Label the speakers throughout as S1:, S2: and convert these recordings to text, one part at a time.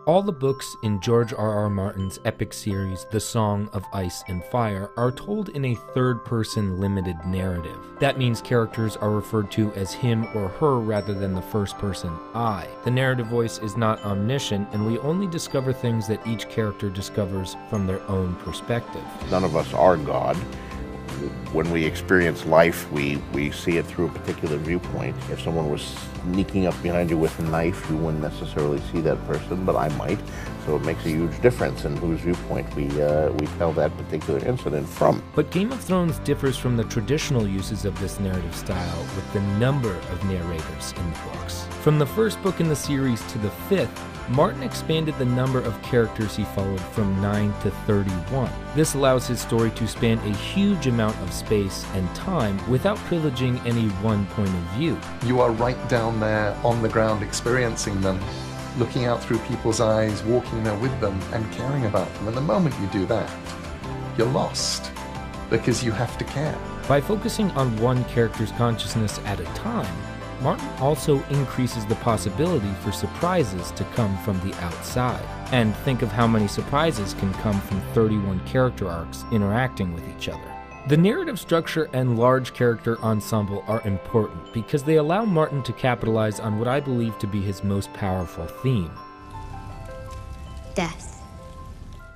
S1: All the books in George R.R. Martin's epic series, The Song of Ice and Fire, are told in a third-person limited narrative. That means characters are referred to as him or her rather than the first-person I. The narrative voice is not omniscient, and we only discover things that each character discovers from their own perspective.
S2: None of us are God. When we experience life, we see it through a particular viewpoint. If someone was sneaking up behind you with a knife, you wouldn't necessarily see that person, but I might. So it makes a huge difference in whose viewpoint we tell that particular incident from.
S1: But Game of Thrones differs from the traditional uses of this narrative style with the number of narrators in the books. From the first book in the series to the fifth, Martin expanded the number of characters he followed from 9 to 31. This allows his story to span a huge amount of space and time without privileging any one point of view.
S3: You are right down there on the ground experiencing them, looking out through people's eyes, walking there with them and caring about them. And the moment you do that, you're lost because you have to care.
S1: By focusing on one character's consciousness at a time, Martin also increases the possibility for surprises to come from the outside. And think of how many surprises can come from 31 character arcs interacting with each other. The narrative structure and large character ensemble are important because they allow Martin to capitalize on what I believe to be his most powerful theme:
S4: death.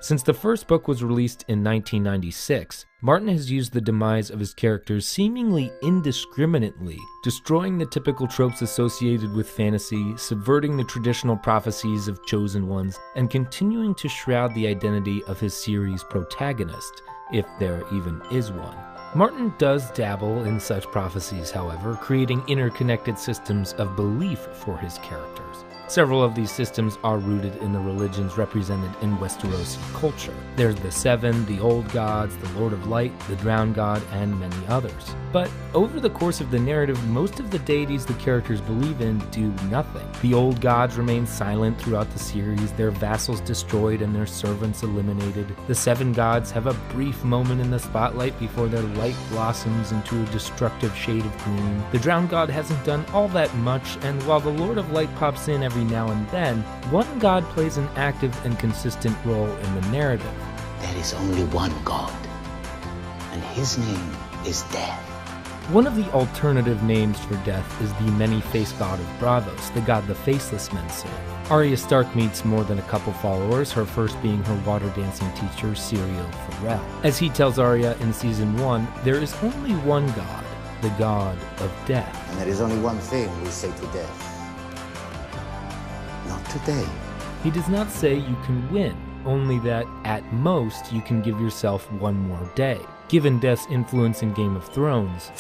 S1: Since the first book was released in 1996, Martin has used the demise of his characters seemingly indiscriminately, destroying the typical tropes associated with fantasy, subverting the traditional prophecies of chosen ones, and continuing to shroud the identity of his series' protagonist, if there even is one. Martin does dabble in such prophecies, however, creating interconnected systems of belief for his characters. Several of these systems are rooted in the religions represented in Westerosi culture. There's the Seven, the Old Gods, the Lord of Light, the Drowned God, and many others. But over the course of the narrative, most of the deities the characters believe in do nothing. The Old Gods remain silent throughout the series, their vassals destroyed and their servants eliminated. The Seven Gods have a brief moment in the spotlight before their light blossoms into a destructive shade of green. The Drowned God hasn't done all that much, and while the Lord of Light pops in every now and then, one god plays an active and consistent role in the narrative.
S5: There is only one God, and his name is Death.
S1: One of the alternative names for Death is the many-faced god of Bravos, the god the Faceless Men serve. Arya Stark meets more than a couple followers, her first being her water dancing teacher, Syrio Forel. As he tells Arya in Season 1, there is only one god, the god of death.
S5: And there is only one thing we say to death. Not today.
S1: He does not say you can win, only that, at most, you can give yourself one more day. Given Death's influence in Game of Thrones,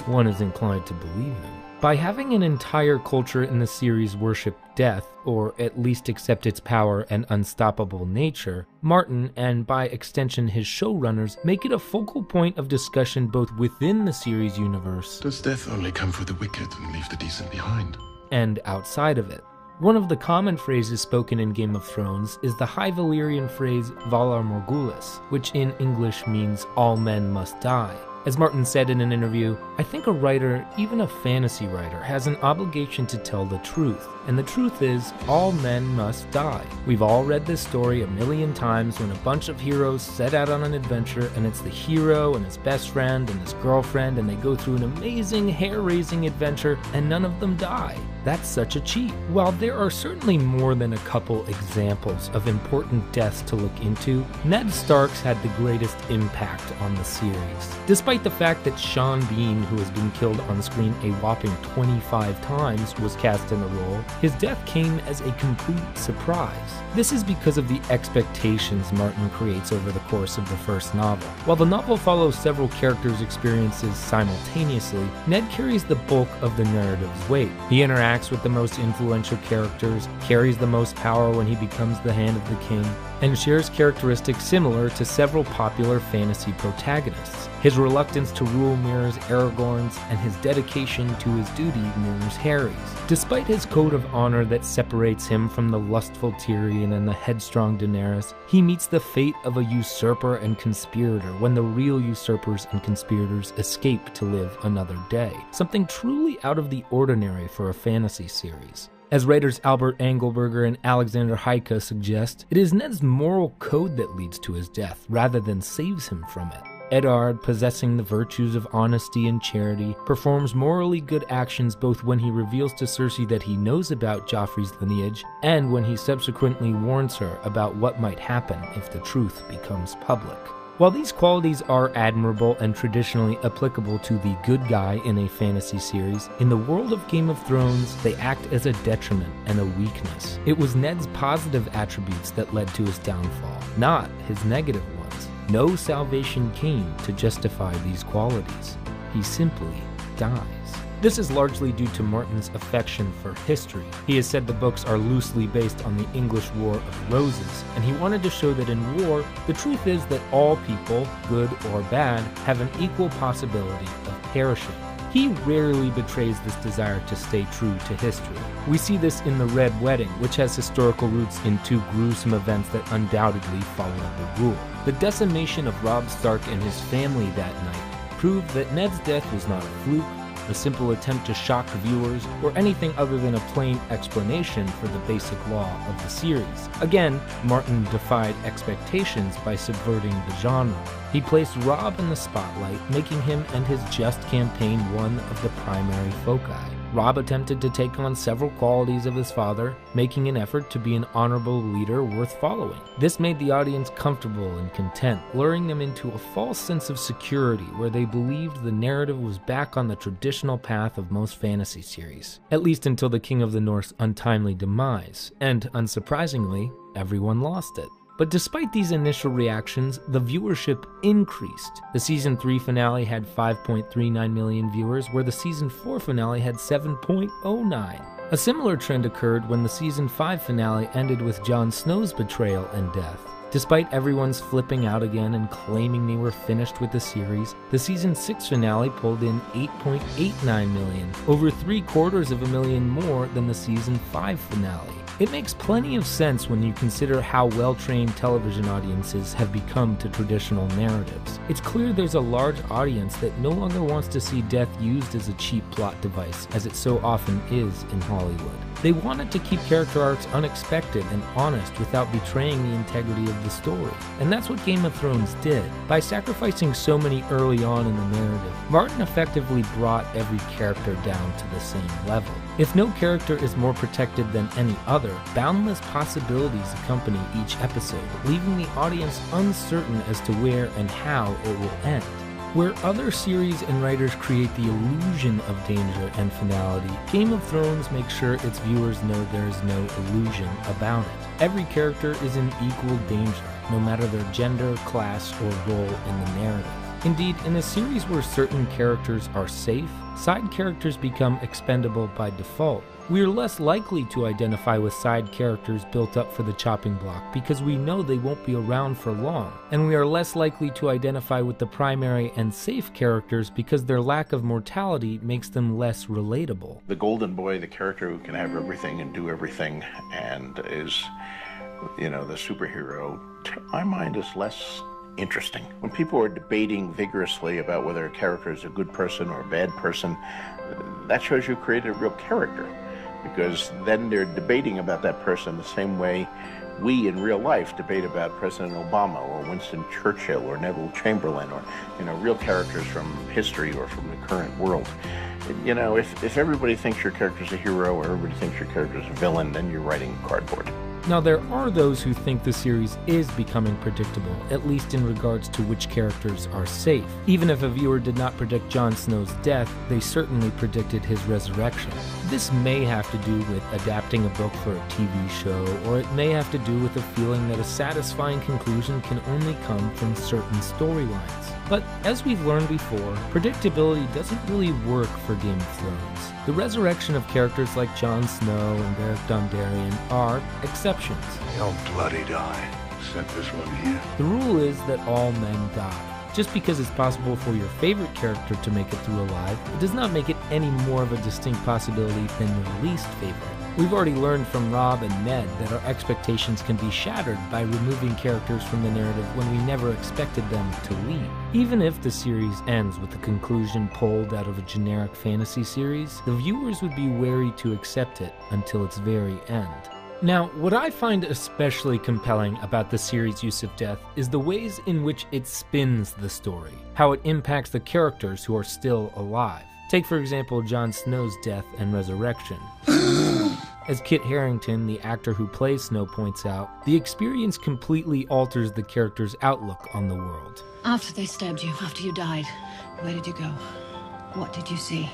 S1: one is inclined to believe him. By having an entire culture in the series worship death, or at least accept its power and unstoppable nature, Martin, and by extension his showrunners, make it a focal point of discussion both within the series universe
S6: Does death only come for the wicked and leave the decent behind?
S1: And outside of it. One of the common phrases spoken in Game of Thrones is the High Valyrian phrase Valar Morghulis, which in English means all men must die. As Martin said in an interview, I think a writer, even a fantasy writer, has an obligation to tell the truth. And the truth is, all men must die. We've all read this story a million times when a bunch of heroes set out on an adventure and it's the hero and his best friend and his girlfriend and they go through an amazing, hair-raising adventure and none of them die. That's such a cheat. While there are certainly more than a couple examples of important deaths to look into, Ned Stark's had the greatest impact on the series. Despite the fact that Sean Bean, who has been killed on screen a whopping 25 times, was cast in the role, his death came as a complete surprise. This is because of the expectations Martin creates over the course of the first novel. While the novel follows several characters' experiences simultaneously, Ned carries the bulk of the narrative's weight. He interacts with the most influential characters, carries the most power when he becomes the hand of the king, and shares characteristics similar to several popular fantasy protagonists. His reluctance to rule mirrors Aragorn's, and his dedication to his duty mirrors Harry's. Despite his code of honor that separates him from the lustful Tyrion and the headstrong Daenerys, he meets the fate of a usurper and conspirator when the real usurpers and conspirators escape to live another day. Something truly out of the ordinary for a fantasy series. As writers Albert Engelberger and Alexander Heike suggest, it is Ned's moral code that leads to his death, rather than saves him from it. Eddard, possessing the virtues of honesty and charity, performs morally good actions both when he reveals to Cersei that he knows about Joffrey's lineage, and when he subsequently warns her about what might happen if the truth becomes public. While these qualities are admirable and traditionally applicable to the good guy in a fantasy series, in the world of Game of Thrones, they act as a detriment and a weakness. It was Ned's positive attributes that led to his downfall, not his negative ones. No salvation came to justify these qualities. He simply dies. This is largely due to Martin's affection for history. He has said the books are loosely based on the English War of Roses, and he wanted to show that in war, the truth is that all people, good or bad, have an equal possibility of perishing. He rarely betrays this desire to stay true to history. We see this in The Red Wedding, which has historical roots in two gruesome events that undoubtedly followed the rule. The decimation of Robb Stark and his family that night proved that Ned's death was not a fluke, a simple attempt to shock viewers, or anything other than a plain explanation for the basic law of the series. Again, Martin defied expectations by subverting the genre. He placed Robb in the spotlight, making him and his just campaign one of the primary foci. Robb attempted to take on several qualities of his father, making an effort to be an honorable leader worth following. This made the audience comfortable and content, luring them into a false sense of security where they believed the narrative was back on the traditional path of most fantasy series, at least until the King of the North's untimely demise, and unsurprisingly, everyone lost it. But despite these initial reactions, the viewership increased. The Season 3 finale had 5.39 million viewers, where the Season 4 finale had 7.09. A similar trend occurred when the Season 5 finale ended with Jon Snow's betrayal and death. Despite everyone's flipping out again and claiming they were finished with the series, the Season 6 finale pulled in 8.89 million, over 750,000 more than the Season 5 finale. It makes plenty of sense when you consider how well-trained television audiences have become to traditional narratives. It's clear there's a large audience that no longer wants to see death used as a cheap plot device, as it so often is in Hollywood. They wanted to keep character arcs unexpected and honest without betraying the integrity of the story. And that's what Game of Thrones did. By sacrificing so many early on in the narrative, Martin effectively brought every character down to the same level. If no character is more protected than any other, boundless possibilities accompany each episode, leaving the audience uncertain as to where and how it will end. Where other series and writers create the illusion of danger and finality, Game of Thrones makes sure its viewers know there is no illusion about it. Every character is in equal danger, no matter their gender, class, or role in the narrative. Indeed, in a series where certain characters are safe, side characters become expendable by default. We are less likely to identify with side characters built up for the chopping block because we know they won't be around for long, and we are less likely to identify with the primary and safe characters because their lack of mortality makes them less relatable.
S2: The golden boy, the character who can have everything and do everything and is, the superhero, to my mind is less interesting. When people are debating vigorously about whether a character is a good person or a bad person, that shows you created a real character, because then they're debating about that person the same way we in real life debate about President Obama or Winston Churchill or Neville Chamberlain or real characters from history or from the current world. If everybody thinks your character's a hero or everybody thinks your character's a villain, then you're writing cardboard.
S1: Now, there are those who think the series is becoming predictable, at least in regards to which characters are safe. Even if a viewer did not predict Jon Snow's death, they certainly predicted his resurrection. This may have to do with adapting a book for a TV show, or it may have to do with a feeling that a satisfying conclusion can only come from certain storylines. But as we've learned before, predictability doesn't really work for Game of Thrones. The resurrection of characters like Jon Snow and Beric Dondarrion are exceptions.
S4: They'll bloody die. Set this one here.
S1: The rule is that all men die. Just because it's possible for your favorite character to make it through alive, it does not make it any more of a distinct possibility than your least favorite. We've already learned from Rob and Ned that our expectations can be shattered by removing characters from the narrative when we never expected them to leave. Even if the series ends with a conclusion pulled out of a generic fantasy series, the viewers would be wary to accept it until its very end. Now, what I find especially compelling about the series' use of death is the ways in which it spins the story, how it impacts the characters who are still alive. Take, for example, Jon Snow's death and resurrection. As Kit Harington, the actor who plays Snow, points out, the experience completely alters the character's outlook on the world.
S7: After they stabbed you, after you died, where did you go? What did you see?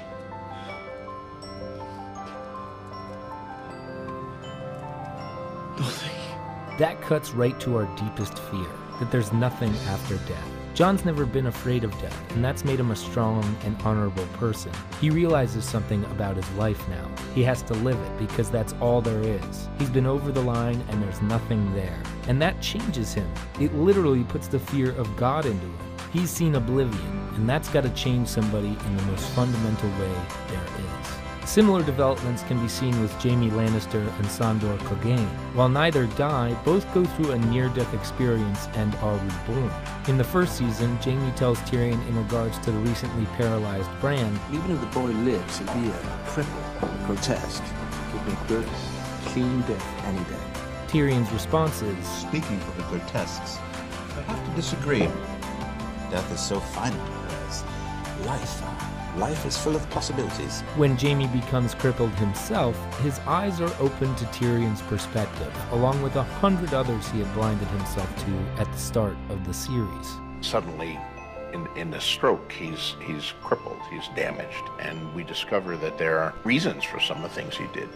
S4: Nothing.
S1: That cuts right to our deepest fear, that there's nothing after death. John's never been afraid of death, and that's made him a strong and honorable person. He realizes something about his life now. He has to live it because that's all there is. He's been over the line and there's nothing there. And that changes him. It literally puts the fear of God into him. He's seen oblivion, and that's got to change somebody in the most fundamental way there is. Similar developments can be seen with Jaime Lannister and Sandor Clegane. While neither die, both go through a near-death experience and are reborn. In the first season, Jaime tells Tyrion in regards to the recently paralyzed Bran,
S8: "Even if the boy lives, he'll be a cripple, grotesque. Give me good, clean death any day."
S1: Tyrion's response is,
S9: "Speaking of the grotesques, I have to disagree. Death is so final, whereas life is full of possibilities."
S1: When Jaime becomes crippled himself, his eyes are open to Tyrion's perspective, along with 100 others he had blinded himself to at the start of the series.
S2: Suddenly, in the stroke, he's crippled, he's damaged, and we discover that there are reasons for some of the things he did,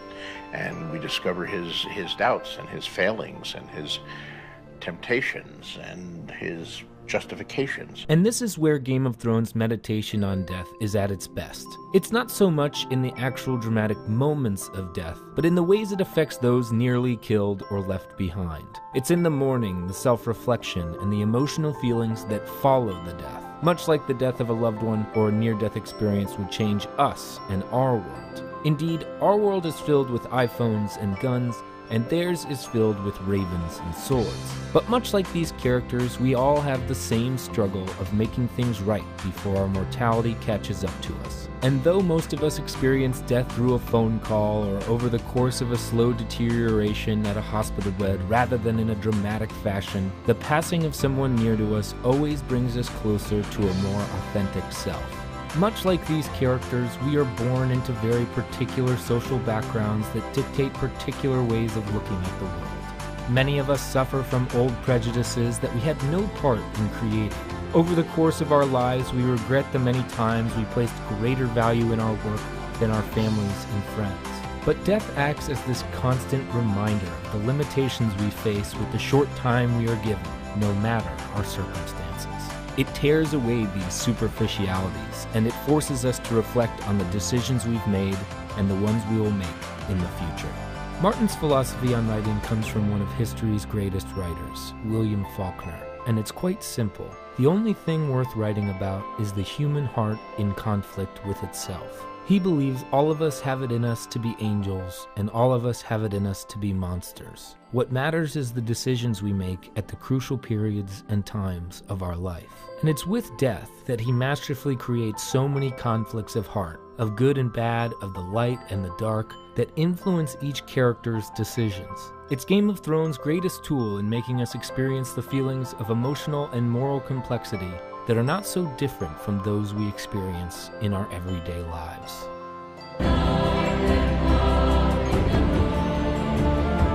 S2: and we discover his doubts and his failings and his temptations and his justifications.
S1: And this is where Game of Thrones' meditation on death is at its best. It's not so much in the actual dramatic moments of death, but in the ways it affects those nearly killed or left behind. It's in the mourning, the self-reflection, and the emotional feelings that follow the death. Much like the death of a loved one or a near-death experience would change us and our world. Indeed, our world is filled with iPhones and guns, and theirs is filled with ravens and swords. But much like these characters, we all have the same struggle of making things right before our mortality catches up to us. And though most of us experience death through a phone call or over the course of a slow deterioration at a hospital bed rather than in a dramatic fashion, the passing of someone near to us always brings us closer to a more authentic self. Much like these characters, we are born into very particular social backgrounds that dictate particular ways of looking at the world. Many of us suffer from old prejudices that we had no part in creating. Over the course of our lives, we regret the many times we placed greater value in our work than our families and friends. But death acts as this constant reminder of the limitations we face with the short time we are given, no matter our circumstances. It tears away these superficialities, and it forces us to reflect on the decisions we've made and the ones we will make in the future. Martin's philosophy on writing comes from one of history's greatest writers, William Faulkner, and it's quite simple. The only thing worth writing about is the human heart in conflict with itself. He believes all of us have it in us to be angels, and all of us have it in us to be monsters. What matters is the decisions we make at the crucial periods and times of our life. And it's with death that he masterfully creates so many conflicts of heart, of good and bad, of the light and the dark, that influence each character's decisions. It's Game of Thrones' greatest tool in making us experience the feelings of emotional and moral complexity that are not so different from those we experience in our everyday lives.